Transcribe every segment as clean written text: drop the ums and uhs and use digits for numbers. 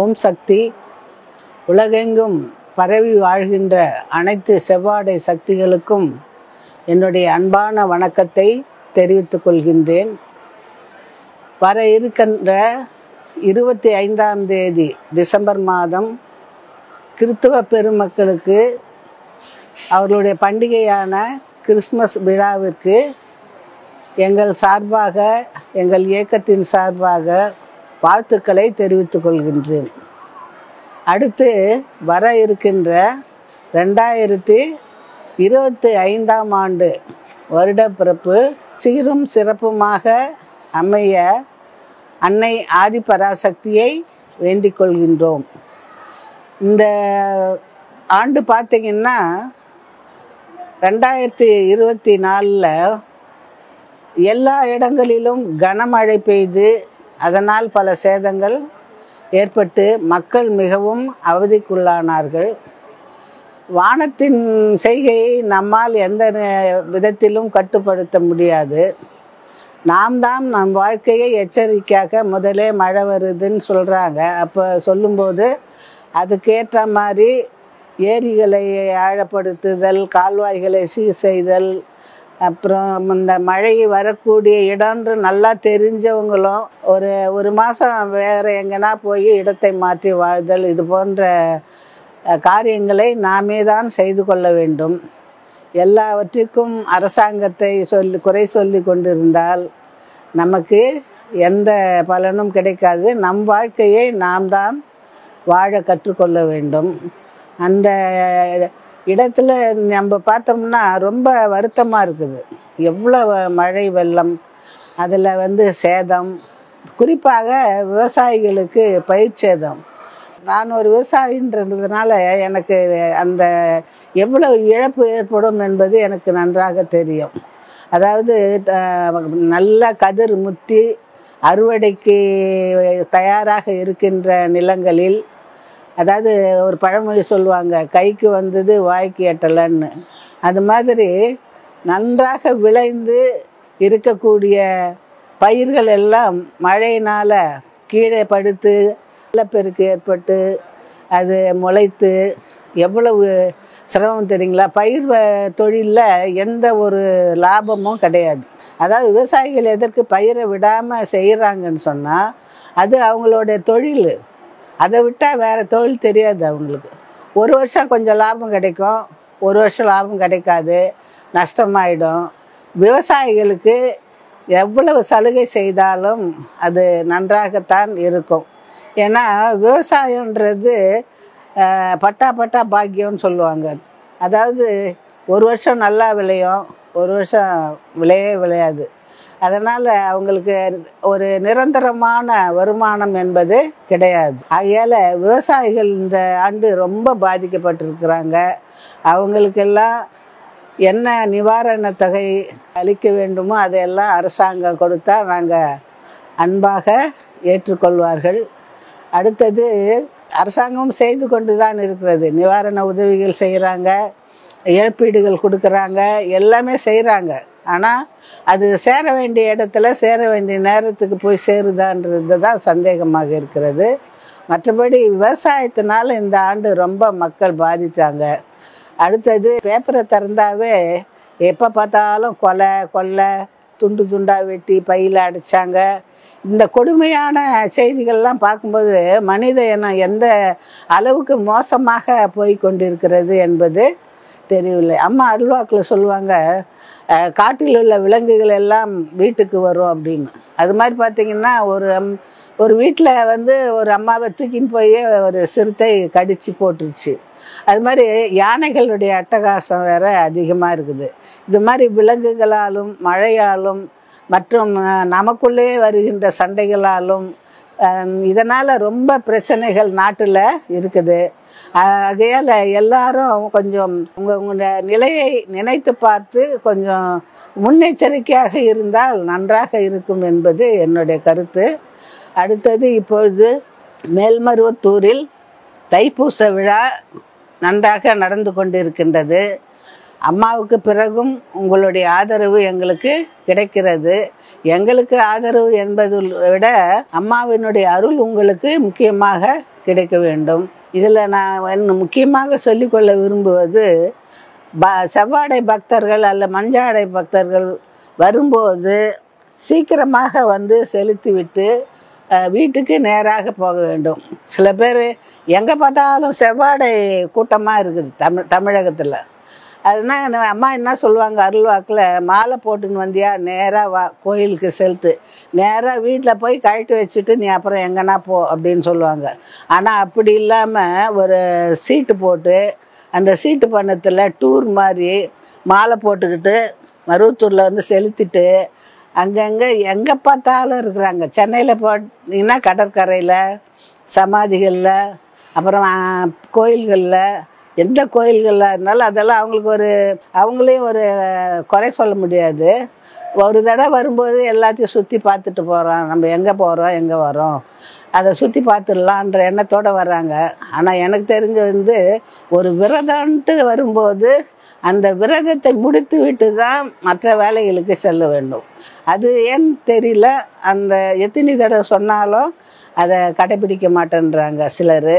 ஓம் சக்தி. உலகெங்கும் பரவி வாழ்கின்ற அனைத்து செவ்வாடை சக்திகளுக்கும் என்னுடைய அன்பான வணக்கத்தை தெரிவித்துக் கொள்கின்றேன். வர இருக்கின்ற 25ஆம் தேதி டிசம்பர் மாதம் கிறிஸ்துவ பெருமக்களுக்கு அவர்களுடைய பண்டிகையான கிறிஸ்மஸ் விழாவிற்கு எங்கள் சார்பாக, எங்கள் இயக்கத்தின் சார்பாக வாழ்த்துக்களை தெரிவித்துக் கொள்கின்றேன். அடுத்து வர இருக்கின்ற 2025ஆம் ஆண்டு வருடப்பிறப்பு சீரும் சிறப்புமாக அமைய அன்னை ஆதிபராசக்தியை வேண்டிக் கொள்கின்றோம். இந்த ஆண்டு பார்த்திங்கன்னா 2024 எல்லா இடங்களிலும் கனமழை பெய்து அதனால் பல சேதங்கள் ஏற்பட்டு மக்கள் மிகவும் அவதிக்குள்ளானார்கள். வானத்தின் செய்கையை நம்மால் எந்த விதத்திலும் கட்டுப்படுத்த முடியாது. நாம் தான் நம் வாழ்க்கையை எச்சரிக்கையாக முதலே மழை வருதுன்னு சொல்கிறாங்க. அப்போ சொல்லும்போது அதுக்கேற்ற மாதிரி ஏரிகளை ஆழப்படுத்துதல், கால்வாய்களை சீர் செய்தல், அப்புறம் இந்த மழை வரக்கூடிய இடம்ன்று நல்லா தெரிஞ்சவங்களும் ஒரு மாதம் வேறு எங்கன்னா போய் இடத்தை மாற்றி வாழ்தல், இது போன்ற காரியங்களை நாமே தான் செய்து கொள்ள வேண்டும். எல்லாவற்றிற்கும் அரசாங்கத்தை குறை சொல்லி கொண்டிருந்தால் நமக்கு எந்த பலனும் கிடைக்காது. நம் வாழ்க்கையை நாம் தான் வாழ கற்றுக்கொள்ள வேண்டும். அந்த இடத்துல நம்ம பார்த்தோம்னா ரொம்ப வருத்தமாக இருக்குது. எவ்வளோ மழை வெள்ளம், அதில் சேதம், குறிப்பாக விவசாயிகளுக்கு பயிர் சேதம். நான் ஒரு விவசாயின்றதுனால எனக்கு அந்த எவ்வளவு இழப்பு ஏற்படும் என்பது எனக்கு நன்றாக தெரியும். அதாவது நல்ல கதிர் முற்றி அறுவடைக்கு தயாராக இருக்கின்ற நிலங்களில், அதாவது ஒரு பழமொழி சொல்லுவாங்க, கைக்கு வந்தது வாய்க்கு எட்டலைன்னு. அது மாதிரி நன்றாக விளைந்து இருக்கக்கூடிய பயிர்கள் எல்லாம் மழையினால் கீழே படுத்து வெள்ளப்பெருக்கு ஏற்பட்டு அது முளைத்து எவ்வளவு சிரமம் தெரியுங்களா. பயிர் தொழிலில் எந்த ஒரு லாபமும் கிடையாது. அதாவது விவசாயிகள் எதற்கு பயிரை விடாமல் செய்கிறாங்கன்னு சொன்னால் அது அவங்களுடைய தொழில். அதை விட்டால் வேறு தொழில் தெரியாது அவங்களுக்கு. ஒரு வருஷம் கொஞ்சம் லாபம் கிடைக்கும், ஒரு வருஷம் லாபம் கிடைக்காது, நஷ்டமாயிடும். விவசாயிகளுக்கு எவ்வளவு சலுகை செய்தாலும் அது நன்றாகத்தான் இருக்கும். ஏன்னா விவசாயன்றது பட்டா பாக்கியம்னு சொல்லுவாங்க. அதாவது ஒரு வருஷம் நல்லா விளையும், ஒரு வருஷம் விளையாது. அதனால் அவங்களுக்கு ஒரு நிரந்தரமான வருமானம் என்பது கிடையாது. ஆகையால் விவசாயிகள் இந்த ஆண்டு ரொம்ப பாதிக்கப்பட்டிருக்கிறாங்க. அவங்களுக்கெல்லாம் என்ன நிவாரண தொகை அளிக்க வேண்டுமோ அதையெல்லாம் அரசாங்கம் கொடுத்தா நாங்கள் அன்பாக ஏற்றுக்கொள்வார்கள். அடுத்தது அரசாங்கம் செய்து கொண்டு தான் இருக்கிறது. நிவாரண உதவிகள் செய்கிறாங்க, இழப்பீடுகள் கொடுக்குறாங்க, எல்லாமே செய்கிறாங்க. ஆனால் அது சேர வேண்டிய இடத்துல சேர வேண்டிய நேரத்துக்கு போய் சேருதான்றது தான் சந்தேகமாக இருக்கிறது. மற்றபடி விவசாயத்தினால இந்த ஆண்டு ரொம்ப மக்கள் பாதித்தாங்க. அடுத்தது பேப்பரை திறந்தாவே எப்போ பார்த்தாலும் கொலை, துண்டு துண்டாக வெட்டி பையில் அடைச்சாங்க. இந்த கொடுமையான செய்திகள்லாம் பார்க்கும்போது மனித இனம் எந்த அளவுக்கு மோசமாக போய் கொண்டிருக்கிறது என்பது தெரியவில்லை. அம்மா அருள்வாக்கில் சொல்லுவாங்க, காட்டில் உள்ள விலங்குகள் எல்லாம் வீட்டுக்கு வரும் அப்படின்னு. அது மாதிரி பார்த்திங்கன்னா ஒரு வீட்டில் ஒரு அம்மாவை தூக்கின்னு போய் ஒரு சிறுத்தை கடித்து போட்டுருச்சு. அது மாதிரி யானைகளுடைய அட்டகாசம் வேற அதிகமாக இருக்குது. இது மாதிரி விலங்குகளாலும் மழையாலும் மற்றும் நமக்குள்ளே வருகின்ற சண்டைகளாலும் இதனால் ரொம்ப பிரச்சனைகள் நாட்டில் இருக்குது. ஆகையால் எல்லாரும் கொஞ்சம் உங்கள் நிலையை நினைத்து பார்த்து கொஞ்சம் முன்னெச்சரிக்கையாக இருந்தால் நன்றாக இருக்கும் என்பது என்னுடைய கருத்து. அடுத்தது இப்பொழுது மேல்மருவத்தூரில் தைப்பூச விழா நன்றாக நடந்து கொண்டிருக்கின்றது. அம்மாவுக்கு பிறகும் உங்களுடைய ஆதரவு எங்களுக்கு கிடைக்கிறது. எங்களுக்கு ஆதரவு என்பதை விட அம்மாவினுடைய அருள் உங்களுக்கு முக்கியமாக கிடைக்க வேண்டும். இதில் நான் முக்கியமாக சொல்லிக்கொள்ள விரும்புவது, செவ்வாடை பக்தர்கள் அல்ல மஞ்சாடை பக்தர்கள் வரும்போது சீக்கிரமாக வந்து செலுத்திவிட்டு வீட்டுக்கு நேராக போக வேண்டும். சில பேர் எங்கே பார்த்தாலும் செவ்வாடை கூட்டமாக இருக்குது தமிழகத்தில். அதுனா அம்மா என்ன சொல்லுவாங்க அருள்வாக்கில், மாலை போட்டுன்னு வந்தியா நேராக வா கோயிலுக்கு செலுத்து, நேராக வீட்டில் போய் கழட்டி வச்சுட்டு நீ அப்புறம் எங்கன்னா போ அப்படின்னு சொல்லுவாங்க. ஆனால் அப்படி இல்லாமல் ஒரு சீட்டு போட்டு அந்த சீட்டு பண்ணத்தில் டூர் மாதிரி மாலை போட்டுக்கிட்டு மருவத்தூரில் வந்து செலுத்திட்டு அங்கங்கே எங்கே பார்த்தாலும் இருக்கிறாங்க. சென்னையில் போட்டிங்கன்னா கடற்கரையில், சமாதிகளில், அப்புறம் கோயில்களில், எந்த கோயில்களில் இருந்தாலும் அதெல்லாம் அவங்களுக்கு அவங்களையும் ஒரு குறை சொல்ல முடியாது. ஒரு தடவை வரும்போது எல்லாத்தையும் சுற்றி பார்த்துட்டு போகிறோம், நம்ம எங்கே போகிறோம் எங்கே வரோம் அதை சுற்றி பார்த்துடலான்ற எண்ணத்தோடு வர்றாங்க. ஆனால் எனக்கு தெரிஞ்ச வந்து ஒரு விரதம்ன்ட்டு வரும்போது அந்த விரதத்தை முடித்து விட்டு தான் மற்ற வேலைகளுக்கு செல்ல வேண்டும். அது ஏன்னு தெரியல, அந்த எத்தனை தடவை சொன்னாலும் அதை கடைபிடிக்க மாட்டேன்றாங்க சிலர்.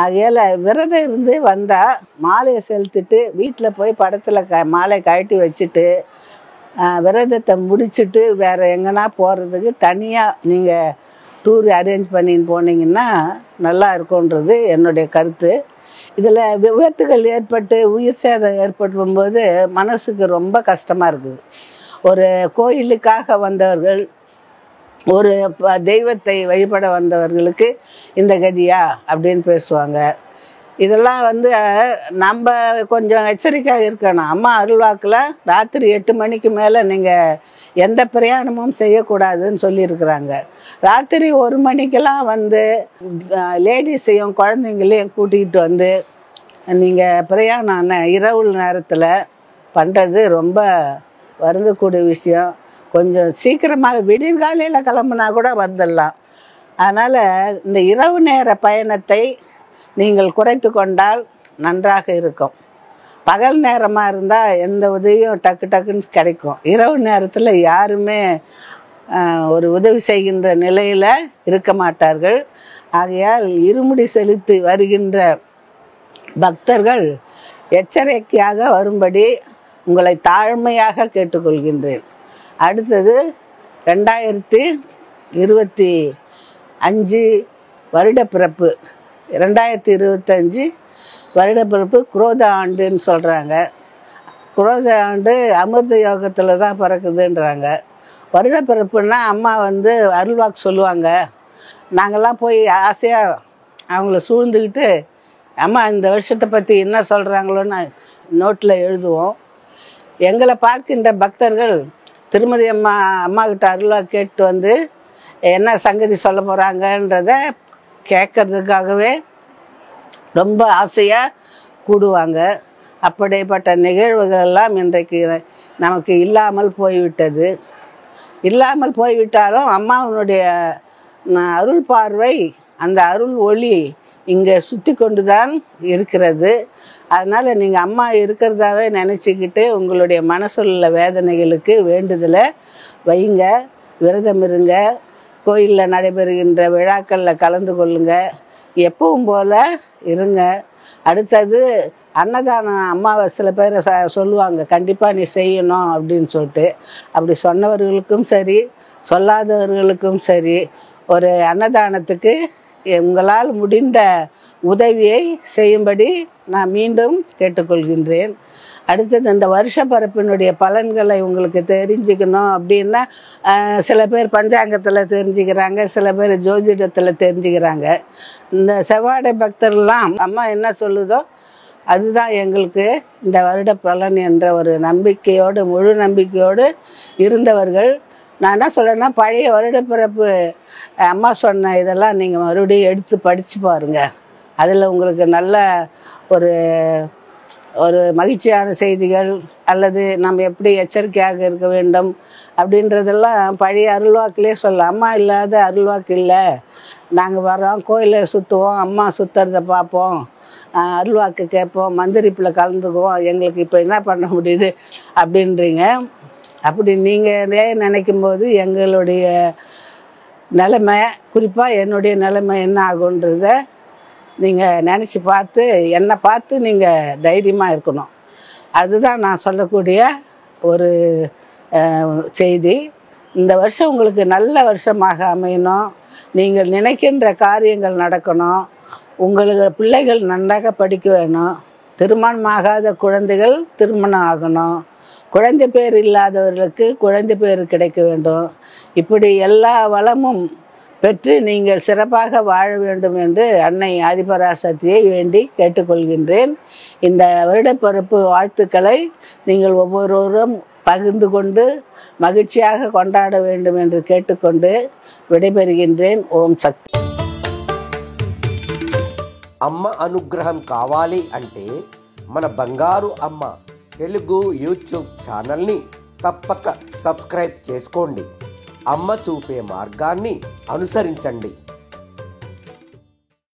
ஆகையால் விரதம் இருந்து வந்தால் மாலையை செலுத்திட்டு வீட்டில் போய் படத்தில் மாலை கழட்டி வச்சுட்டு விரதத்தை முடிச்சுட்டு வேறு எங்கன்னா போகிறதுக்கு தனியாக நீங்கள் டூர் அரேஞ்ச் பண்ணின்னு போனீங்கன்னா நல்லா இருக்கும்ன்றது என்னுடைய கருத்து. இதில் விபத்துகள் ஏற்பட்டு உயிர் சேதம் ஏற்படும்போது மனசுக்கு ரொம்ப கஷ்டமாக இருக்குது. ஒரு கோயிலுக்காக வந்தவர்கள், ஒரு தெய்வத்தை வழிபட வந்தவர்களுக்கு இந்த கதியா அப்படின்னு பேசுவாங்க. இதெல்லாம் வந்து நம்ம கொஞ்சம் எச்சரிக்கையாக இருக்கணும். அம்மா அருள்வாக்கில் ராத்திரி 8 மணிக்கு மேலே நீங்கள் எந்த பிரயாணமும் செய்யக்கூடாதுன்னு சொல்லியிருக்கிறாங்க. ராத்திரி 1 மணிக்கெல்லாம் வந்து லேடிஸையும் குழந்தைங்களையும் கூட்டிகிட்டு வந்து நீங்கள் பிரயாணம் இரவு நேரத்தில் பண்ணுறது ரொம்ப வருந்தக்கூடிய விஷயம். கொஞ்சம் சீக்கிரமாக விடியற்காலையில் கிளம்புனா கூட வந்துடலாம். அதனால் இந்த இரவு நேர பயணத்தை நீங்கள் குறைத்து கொண்டால் நன்றாக இருக்கும். பகல் நேரமாக இருந்தால் எந்த உதவியும் டக்கு டக்குன்னு கிடைக்கும். இரவு நேரத்தில் யாருமே ஒரு உதவி செய்கின்ற நிலையில் இருக்க மாட்டார்கள். ஆகையால் இருமுடி செலுத்தி வருகின்ற பக்தர்கள் எச்சரிக்கையாக வரும்படி உங்களை தாழ்மையாக கேட்டுக்கொள்கின்றேன். அடுத்தது 2025 வருடப்பிறப்பு. 2025 வருடப்பிறப்பு குரோத ஆண்டுன்னு சொல்கிறாங்க. குரோத ஆண்டு அமிர்த யோகத்தில் தான் பிறக்குதுன்றாங்க. வருடப்பிறப்புன்னா அம்மா வந்து அருள்வாக்கு சொல்லுவாங்க. நாங்கள்லாம் போய் ஆசையாக அவங்கள சூழ்ந்துக்கிட்டு அம்மா இந்த வருஷத்தை பற்றி என்ன சொல்கிறாங்களோன்னு நோட்டில் எழுதுவோம். எங்களை பார்க்கின்ற பக்தர்கள் திருமதி அம்மாக்கிட்ட அருள்வாக்கு கேட்டு வந்து என்ன சங்கதி சொல்ல போகிறாங்கன்றத கேட்கறதுக்காகவே ரொம்ப ஆசையாக கூடுவாங்க. அப்படிப்பட்ட நிகழ்வுகள் எல்லாம் இன்றைக்கு நமக்கு இல்லாமல் போய்விட்டது. இல்லாமல் போய்விட்டாலும் அம்மாவனுடைய அருள் பார்வை, அந்த அருள் ஒளி இங்கே சுற்றி கொண்டு தான் இருக்கிறது. அதனால் நீங்கள் அம்மா இருக்கிறதாவே நினச்சிக்கிட்டு உங்களுடைய மனசுள்ள வேதனைகளுக்கு வேண்டுதலை வைங்க, விரதம் இருங்க, கோயிலில் நடைபெறுகின்ற விழாக்களில் கலந்து கொள்ளுங்க, எப்பவும் போல் இருங்க. அடுத்தது அன்னதானம் அம்மாவை சில பேர் சொல்லுவாங்க, கண்டிப்பாக நீ செய்யணும் அப்படின்னு சொல்லிட்டு. அப்படி சொன்னவர்களுக்கும் சரி சொல்லாதவர்களுக்கும் சரி ஒரு அன்னதானத்துக்கு உங்களால் முடிந்த உதவியை செய்யும்படி நான் மீண்டும் கேட்டுக்கொள்கின்றேன். அடுத்தது இந்த வருஷ பரப்பினுடைய பலன்களை உங்களுக்கு தெரிஞ்சுக்கணும் அப்படின்னா சில பேர் பஞ்சாங்கத்தில் தெரிஞ்சுக்கிறாங்க, சில பேர் ஜோதிடத்தில் தெரிஞ்சுக்கிறாங்க. இந்த செவ்வாடை பக்தர்கள்லாம் அம்மா என்ன சொல்லுதோ அதுதான் எங்களுக்கு இந்த வருட பலன் என்ற ஒரு நம்பிக்கையோடு, முழு நம்பிக்கையோடு இருந்தவர்கள். நான் என்ன சொல்கிறேன்னா, பழைய வருடப்பிறப்பு அம்மா சொன்ன இதெல்லாம் நீங்கள் மறுபடியும் எடுத்து படித்து பாருங்கள். அதில் உங்களுக்கு நல்ல ஒரு ஒரு மகிழ்ச்சியான செய்திகள் அல்லது நம்ம எப்படி எச்சரிக்கையாக இருக்க வேண்டும் அப்படின்றதெல்லாம் பழைய அருள்வாக்கிலே சொல்லலாம். அம்மா இல்லாத அருள்வாக்கு இல்லை. நாங்கள் வரோம், கோயிலை சுற்றுவோம், அம்மா சுற்றுறதை பார்ப்போம், அருள்வாக்கு கேட்போம், மந்திரிப்பில் கலந்துக்குவோம், எங்களுக்கு இப்போ என்ன பண்ண முடியுது அப்படின்றீங்க. அப்படி நீங்கள் நினைக்கும் போது எங்களுடைய நிலைமை, குறிப்பாக என்னுடைய நிலைமை என்ன ஆகுன்றத நீங்கள் நினச்சி பார்த்து என்னை பார்த்து நீங்கள் தைரியமாக இருக்கணும். அதுதான் நான் சொல்லக்கூடிய ஒரு செய்தி. இந்த வருஷம் உங்களுக்கு நல்ல வருஷமாக அமையணும். நீங்கள் நினைக்கின்ற காரியங்கள் நடக்கணும். உங்களுக்கு பிள்ளைகள் நன்றாக படிக்க வேணும். திருமணமாகாத குழந்தைகள் திருமணம் ஆகணும். குழந்தை பேர் இல்லாதவர்களுக்கு குழந்தை பேர் கிடைக்க வேண்டும். இப்படி எல்லா வளமும் பெற்று நீங்கள் சிறப்பாக வாழ வேண்டும் என்று அன்னை ஆதிபராசக்தியை வேண்டி கேட்டுக்கொள்கின்றேன். இந்த வருடப்பிறப்பு வாழ்த்துக்களை நீங்கள் ஒவ்வொருவரும் பகிர்ந்து கொண்டு மகிழ்ச்சியாக கொண்டாட வேண்டும் என்று கேட்டுக்கொண்டு విడబెరిగిండ్రేన్. ఓం శక్తి. అమ్మ అనుగ్రహం కావాలి అంటే మన బంగారు అమ్మ తెలుగు యూట్యూబ్ ఛానల్ని తప్పక సబ్స్క్రైబ్ చేసుకోండి. అమ్మ చూపే మార్గాన్ని అనుసరించండి.